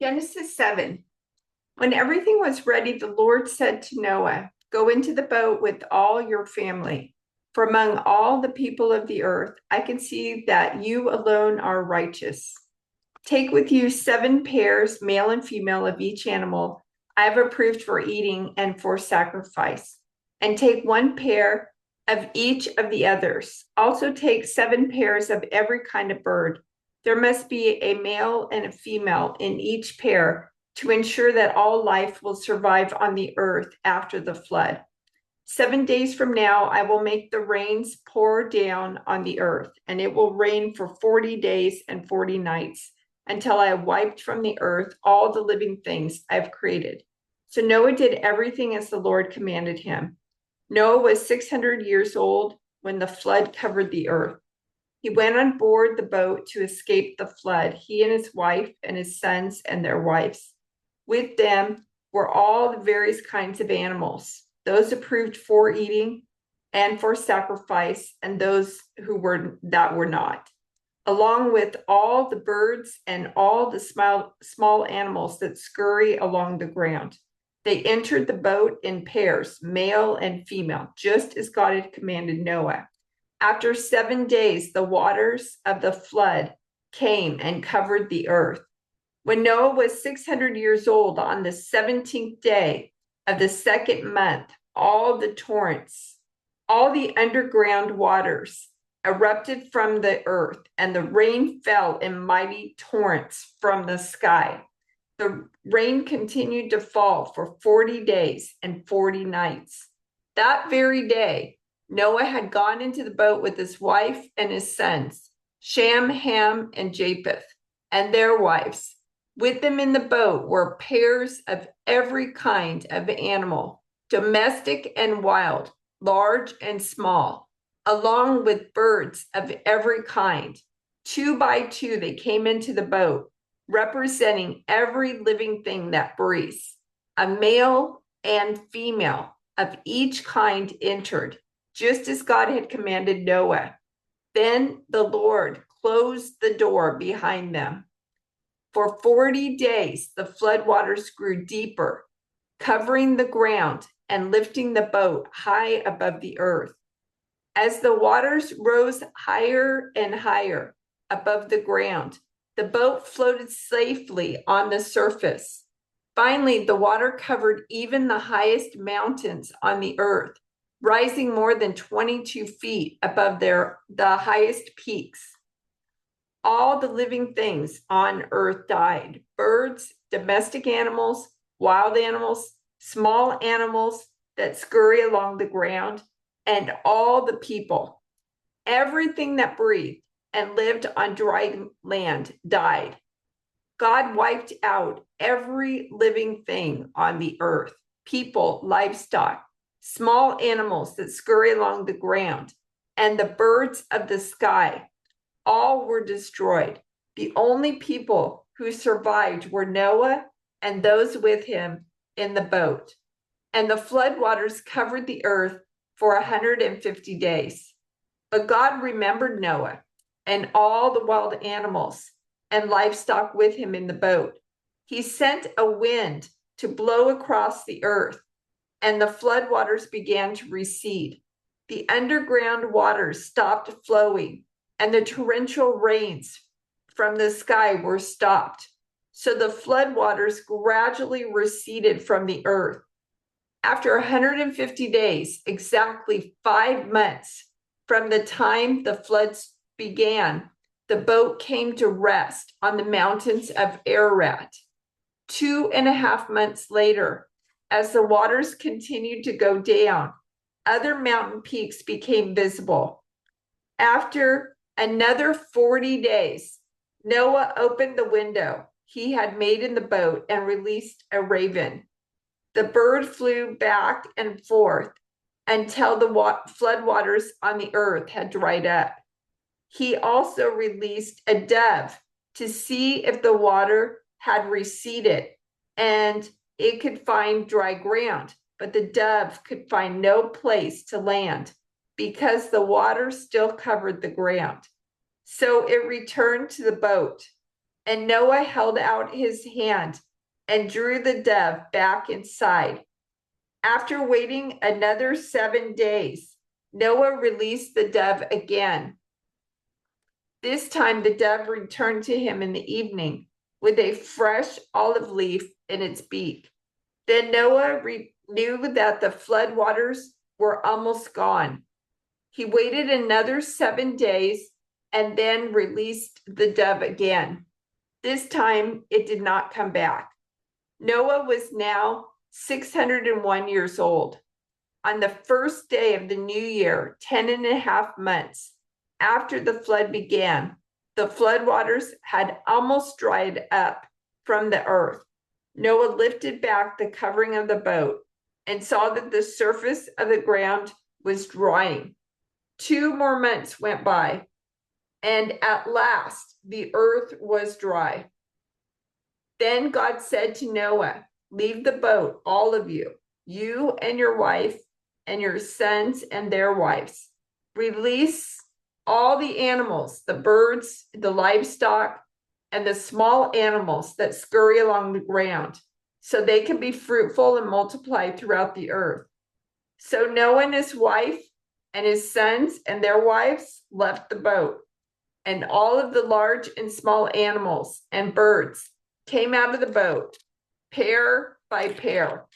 Genesis 7. When everything was ready, the Lord said to Noah, "Go into the boat with all your family. For among all the people of the earth, I can see that you alone are righteous. Take with you 7 pairs, male and female, of each animal I have approved for eating and for sacrifice. And take 1 pair of each of the others. Also take 7 pairs of every kind of bird. There must be a male and a female in each pair to ensure that all life will survive on the earth after the flood. 7 days from now, I will make the rains pour down on the earth, and it will rain for 40 days and 40 nights until I have wiped from the earth all the living things I have created." So Noah did everything as the Lord commanded him. Noah was 600 years old when the flood covered the earth. He went on board the boat to escape the flood, he and his wife and his sons and their wives. With them were all the various kinds of animals, those approved for eating and for sacrifice, and those were not, along with all the birds and all the small animals that scurry along the ground. They entered the boat in pairs, male and female, just as God had commanded Noah. After 7 days, the waters of the flood came and covered the earth. When Noah was 600 years old, on the 17th day of the second month, all the torrents, all the underground waters erupted from the earth, and the rain fell in mighty torrents from the sky. The rain continued to fall for 40 days and 40 nights. That very day, Noah had gone into the boat with his wife and his sons, Shem, Ham, and Japheth, and their wives. With them in the boat were pairs of every kind of animal, domestic and wild, large and small, along with birds of every kind. 2 by 2, they came into the boat, representing every living thing that breathes. A male and female of each kind entered, just as God had commanded Noah. Then the Lord closed the door behind them. For 40 days, the floodwaters grew deeper, covering the ground and lifting the boat high above the earth. As the waters rose higher and higher above the ground, the boat floated safely on the surface. Finally, the water covered even the highest mountains on the earth, rising more than 22 feet above the highest peaks. All the living things on earth died: birds, domestic animals, wild animals, small animals that scurry along the ground, and all the people. Everything that breathed and lived on dry land died. God wiped out every living thing on the earth: people, livestock, small animals that scurry along the ground, and the birds of the sky. All were destroyed. The only people who survived were Noah and those with him in the boat. And the floodwaters covered the earth for 150 days. But God remembered Noah and all the wild animals and livestock with him in the boat. He sent a wind to blow across the earth, and the floodwaters began to recede. The underground waters stopped flowing, and the torrential rains from the sky were stopped. So the floodwaters gradually receded from the earth. After 150 days, exactly 5 months from the time the floods began, the boat came to rest on the mountains of Ararat. 2.5 months later, as the waters continued to go down, other mountain peaks became visible. After another 40 days, Noah opened the window he had made in the boat and released a raven. The bird flew back and forth until the floodwaters on the earth had dried up. He also released a dove to see if the water had receded and it could find dry ground, but the dove could find no place to land because the water still covered the ground. So it returned to the boat. And Noah held out his hand and drew the dove back inside. After waiting another 7 days, Noah released the dove again. This time the dove returned to him in the evening with a fresh olive leaf in its beak. Then Noah knew that the flood waters were almost gone. He waited another 7 days and then released the dove again. This time it did not come back. Noah was now 601 years old. On the first day of the new year, 10.5 months after the flood began, the flood waters had almost dried up from the earth. Noah lifted back the covering of the boat and saw that the surface of the ground was drying. 2 more months went by, and at last the earth was dry. Then God said to Noah, "Leave the boat, all of you, you and your wife and your sons and their wives. Release all the animals, the birds, the livestock, and the small animals that scurry along the ground, so they can be fruitful and multiply throughout the earth." So Noah and his wife and his sons and their wives left the boat, and all of the large and small animals and birds came out of the boat, pair by pair.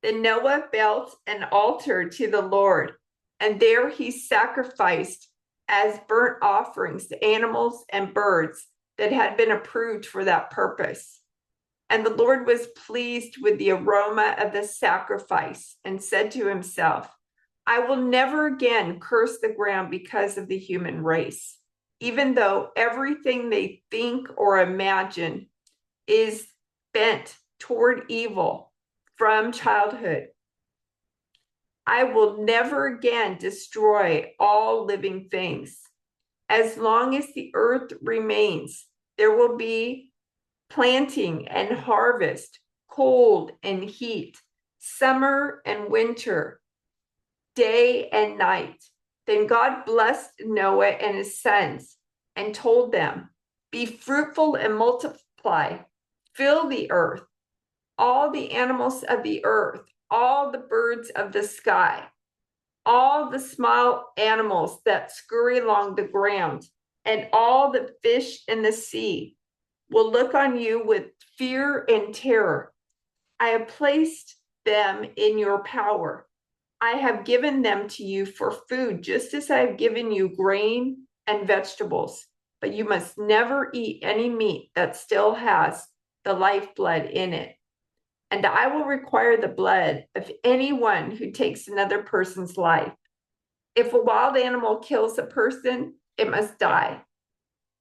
Then Noah built an altar to the Lord, and there he sacrificed as burnt offerings the animals and birds that had been approved for that purpose. And the Lord was pleased with the aroma of the sacrifice and said to himself, "I will never again curse the ground because of the human race, even though everything they think or imagine is bent toward evil from childhood. I will never again destroy all living things. As long as the earth remains, there will be planting and harvest, cold and heat, summer and winter, day and night." Then God blessed Noah and his sons and told them, "Be fruitful and multiply, fill the earth, all the animals of the earth, all the birds of the sky, all the small animals that scurry along the ground, and all the fish in the sea will look on you with fear and terror. I have placed them in your power. I have given them to you for food, just as I have given you grain and vegetables. But you must never eat any meat that still has the lifeblood in it. And I will require the blood of anyone who takes another person's life. If a wild animal kills a person, it must die.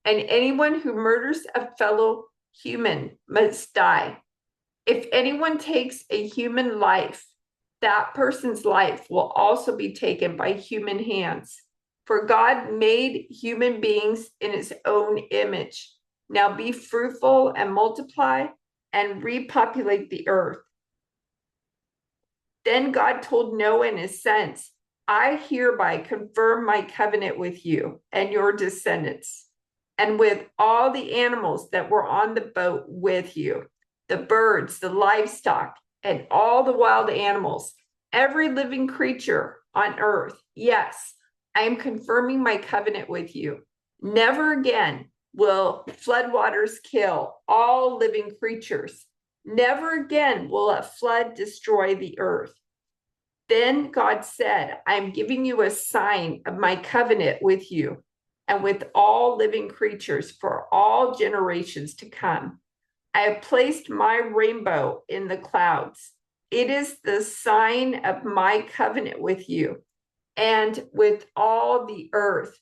And anyone who murders a fellow human must die. If anyone takes a human life, that person's life will also be taken by human hands. For God made human beings in his own image. Now be fruitful and multiply and repopulate the earth." Then God told Noah and his sons, "I hereby confirm my covenant with you and your descendants, and with all the animals that were on the boat with you, the birds, the livestock, and all the wild animals, every living creature on earth. Yes, I am confirming my covenant with you. Never again will floodwaters kill all living creatures. Never again will a flood destroy the earth." Then God said, "I am giving you a sign of my covenant with you and with all living creatures for all generations to come. I have placed my rainbow in the clouds. It is the sign of my covenant with you and with all the earth.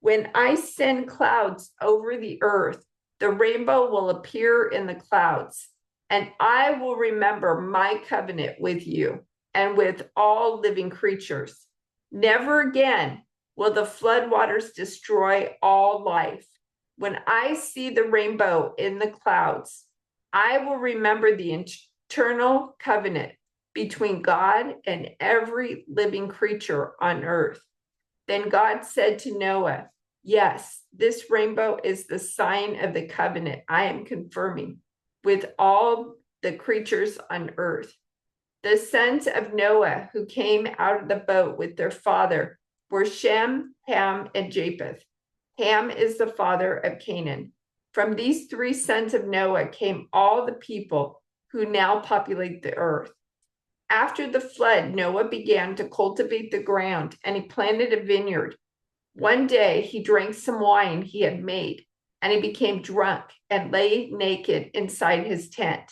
When I send clouds over the earth, the rainbow will appear in the clouds, and I will remember my covenant with you and with all living creatures. Never again will the floodwaters destroy all life. When I see the rainbow in the clouds, I will remember the eternal covenant between God and every living creature on earth." Then God said to Noah, Yes, this rainbow is the sign of the covenant I am confirming with all the creatures on earth. The sons of Noah who came out of the boat with their father were Shem, Ham, and Japheth. Ham is the father of Canaan. From these three sons of Noah came all the people who now populate the earth. After the flood, Noah began to cultivate the ground and he planted a vineyard. One day he drank some wine he had made, and he became drunk and lay naked inside his tent.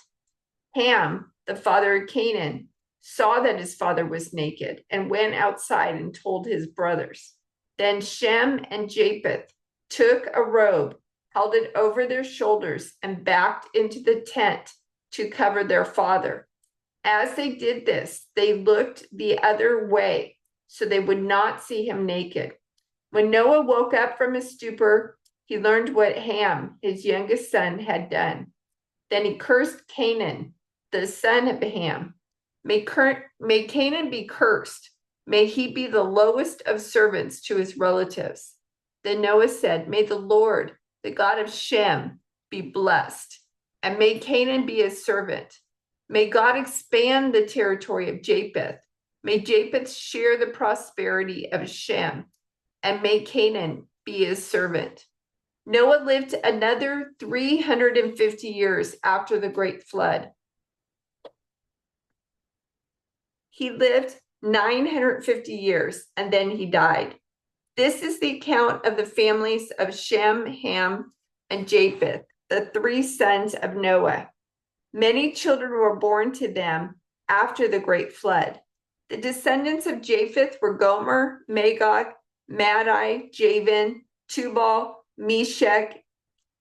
Ham, the father of Canaan, saw that his father was naked and went outside and told his brothers. Then Shem and Japheth took a robe, held it over their shoulders, and backed into the tent to cover their father. As they did this, they looked the other way so they would not see him naked. When Noah woke up from his stupor, he learned what Ham, his youngest son, had done. Then he cursed Canaan, the son of Ham. May Canaan be cursed. May he be the lowest of servants to his relatives. Then Noah said, May the Lord, the God of Shem, be blessed, and may Canaan be his servant. May God expand the territory of Japheth. May Japheth share the prosperity of Shem, and may Canaan be his servant. Noah lived another 350 years after the great flood. He lived 950 years and then he died. This is the account of the families of Shem, Ham, and Japheth, the three sons of Noah. Many children were born to them after the great flood. The descendants of Japheth were Gomer, Magog, Madai, Javan, Tubal, Meshach,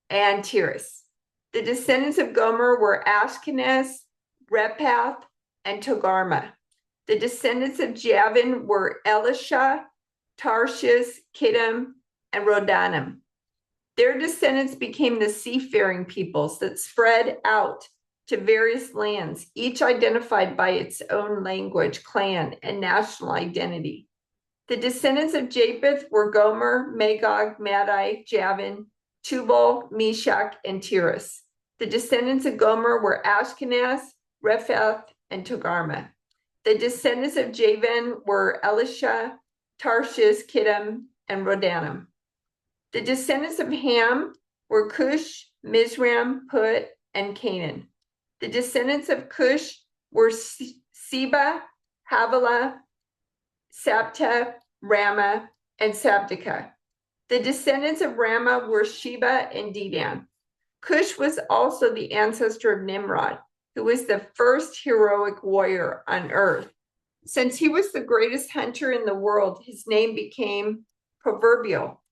and Tiras. The descendants of Gomer were Ashkenaz, Rephath, and Togarmah. The descendants of Javan were Elisha, Tarshish, Kittim, and Rodanim. Their descendants became the seafaring peoples that spread out to various lands, each identified by its own language, clan, and national identity. The descendants of Japheth were Gomer, Magog, Madai, Javan, Tubal, Meshach, and Tiras. The descendants of Gomer were Ashkenaz, Rephath, and Togarmah. The descendants of Javan were Elisha, Tarshish, Kittim, and Rodanim. The descendants of Ham were Cush, Mizraim, Put, and Canaan. The descendants of Cush were Seba, Havilah, Sabta, Ramah, and Sabdika. The descendants of Ramah were Sheba and Dedan. Cush was also the ancestor of Nimrod, who was the first heroic warrior on earth. Since he was the greatest hunter in the world, his name became proverbial.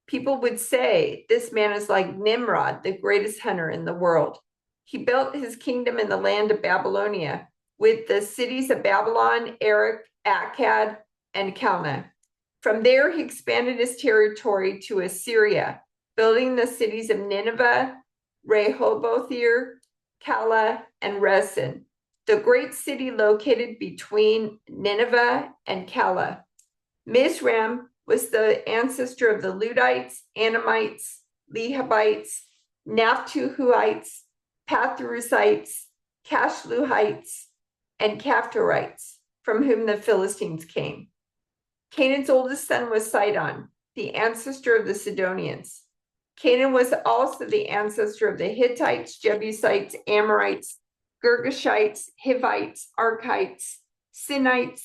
People would say, this man is like Nimrod, the greatest hunter in the world. He built his kingdom in the land of Babylonia with the cities of Babylon, Erech, Akkad, and Calneh. From there, he expanded his territory to Assyria, building the cities of Nineveh, Rehoboth-ir, Calah, and Resen, the great city located between Nineveh and Calah. Mizraim was the ancestor of the Ludites, Anamites, Lehabites, Naphtuhites, Pathrusites, Cashluhites, and Caphtorites, from whom the Philistines came. Canaan's oldest son was Sidon, the ancestor of the Sidonians. Canaan was also the ancestor of the Hittites, Jebusites, Amorites, Girgashites, Hivites, Arkites, Sinites,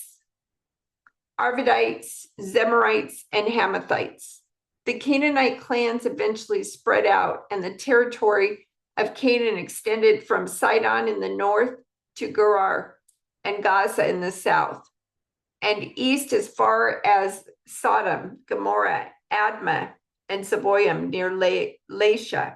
Arvadites, Zemarites, and Hamathites. The Canaanite clans eventually spread out, and the territory of Canaan extended from Sidon in the north to Gerar and Gaza in the south, and east as far as Sodom, Gomorrah, Admah, and Zeboim near Lasha.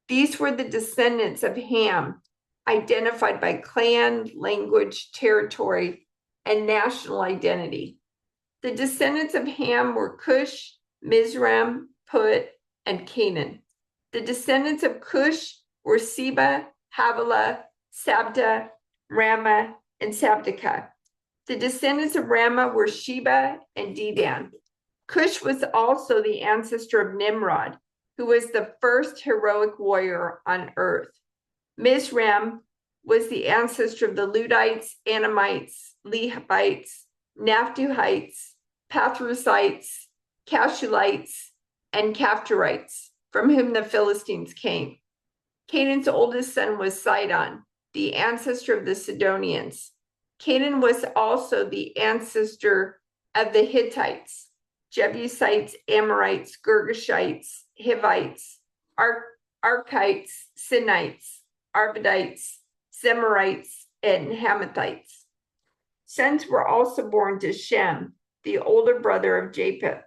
These were the descendants of Ham, identified by clan, language, territory, and national identity. The descendants of Ham were Cush, Mizraim, Put, and Canaan. The descendants of Cush were Seba, Havilah, Sabta, Ramah, and Sabdika. The descendants of Ramah were Sheba and Dedan. Cush was also the ancestor of Nimrod, who was the first heroic warrior on earth. Mizraim was the ancestor of the Ludites, Anamites, Lehites, Naphtuhites, Pathrusites, Cashulites, and Caphtorites, from whom the Philistines came. Canaan's oldest son was Sidon, the ancestor of the Sidonians. Canaan was also the ancestor of the Hittites, Jebusites, Amorites, Girgashites, Hivites, Archites, Sinites, Arvadites, Zemarites, and Hamathites. Sons were also born to Shem, the older brother of Japheth.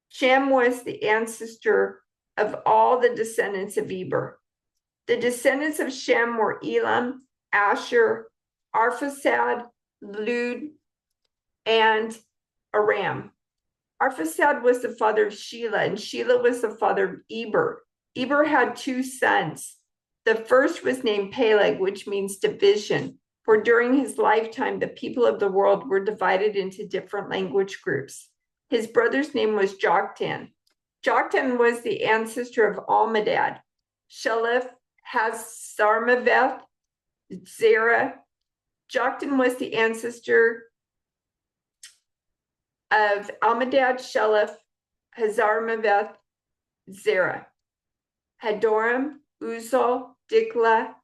Shem was the ancestor of all the descendants of Eber. The descendants of Shem were Elam, Asher, Arphaxad, Lud, and Aram. Arphaxad was the father of Shelah, and Shelah was the father of Eber. Eber had two sons. The first was named Peleg, which means division, for during his lifetime, the people of the world were divided into different language groups. His brother's name was Joktan. Joktan was the ancestor of Almadad, Sheleph, Hazarmaveth, Zerah. Joktan was the ancestor of Almadad, Sheleph, Hazarmaveth, Zerah. Hadoram, Uzal, Diklah,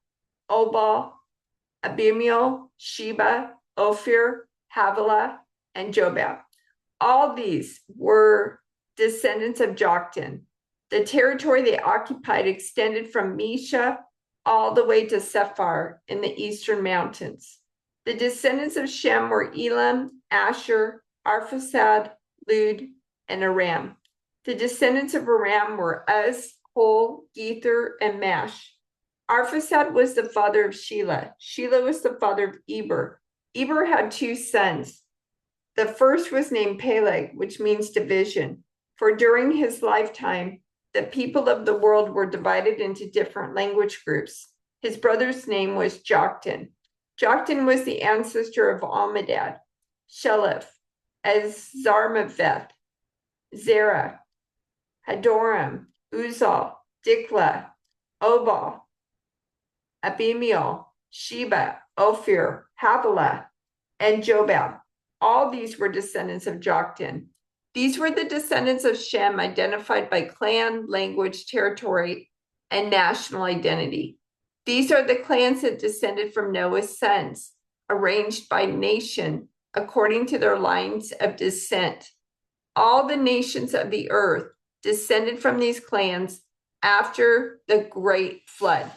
Obal, Abimael, Sheba, Ophir, Havilah, and Jobab. All these were descendants of Joktan. The territory they occupied extended from Mesha all the way to Sephar in the eastern mountains. The descendants of Shem were Elam, Asher, Arphaxad, Lud, and Aram. The descendants of Aram were Uz, Hol, Gether, and Mash. Arphaxad was the father of Shelah. Shelah was the father of Eber. Eber had two sons. The first was named Peleg, which means division, for during his lifetime, the people of the world were divided into different language groups. His brother's name was Joktan. Joktan was the ancestor of Almadad, Sheleph, Azarmaveth, Zerah, Hadoram, Uzal, Diklah, Obal, Abimael, Sheba, Ophir, Havilah, and Jobab. All these were descendants of Joktan. These were the descendants of Shem identified by clan, language, territory, and national identity. These are the clans that descended from Noah's sons, arranged by nation according to their lines of descent. All the nations of the earth descended from these clans after the great flood.